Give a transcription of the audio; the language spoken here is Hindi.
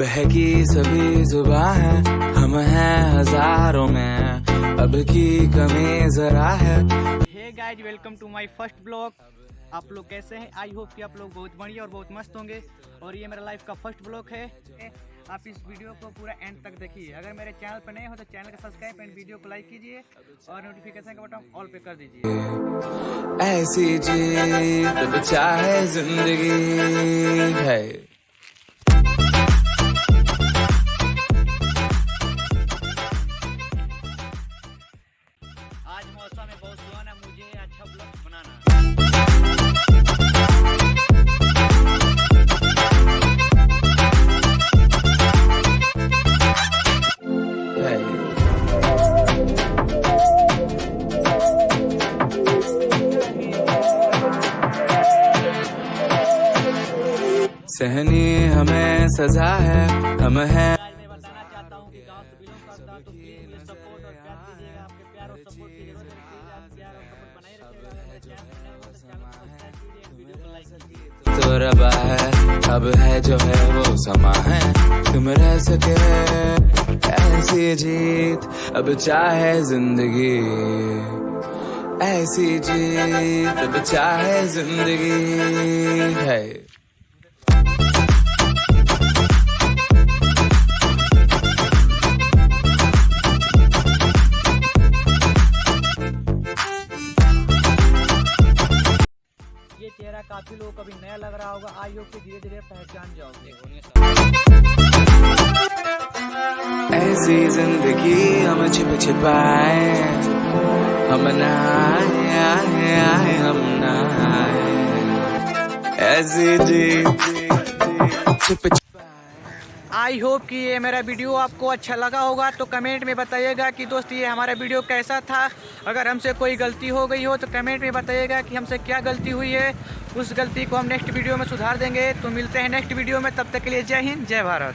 बहकी सभी जुबां है, हम हैं हजारों में, अब की कमी जरा है। Hey guys, welcome to my first blog. आप लोग कैसे हैं? आई होप कि आप लोग बहुत बढ़िया और बहुत मस्त होंगे। और ये मेरा लाइफ का फर्स्ट ब्लॉग है। आप इस वीडियो को पूरा एंड तक देखिए। अगर मेरे चैनल पर नए हो तो चैनल का सब्सक्राइब एंड वीडियो को लाइक कीजिए और नोटिफिकेशन का बटन ऑल पे कर दीजिए। ऐसी जीत चाहे जिंदगी है। आज मौसम है बहुत सुहाना, मुझे अच्छा ब्लॉग बनाना। सहनी हमें सजा है, हम हैं। मैं बताना चाहता हूँ कि गांव से बिलोंग करता हूँ, तो प्लीज मुझे सपोर्ट और प्यार कीजिएगा। आपके प्यार और सपोर्ट की जरूरत है। प्लीज आप प्यार और सपोर्ट बनाए रखिएगा। अगर मेरे चैनल पर नए हो तो चैनल को सब्सक्राइब कीजिए, वीडियो को लाइक कीजिए। तो रबा है, अब है जो है वो समा है, तुम रह सके ऐसी जीत, अब चाहे जिंदगी। ऐसी जीत अब चाहे जिंदगी है। ये चेहरा काफी लोगों को अभी नया लग रहा होगा। आई होप कि धीरे धीरे पहचान जाओगे। ऐसी जिंदगी हम छिप छिपाए, हम नहाए हम नहाए। ऐसी जीत छिप आई होप कि ये मेरा वीडियो आपको अच्छा लगा होगा। तो कमेंट में बताइएगा कि दोस्त ये हमारा वीडियो कैसा था। अगर हमसे कोई गलती हो गई हो तो कमेंट में बताइएगा कि हमसे क्या गलती हुई है। उस गलती को हम नेक्स्ट वीडियो में सुधार देंगे। तो मिलते हैं नेक्स्ट वीडियो में, तब तक के लिए जय हिंद, जय भारत।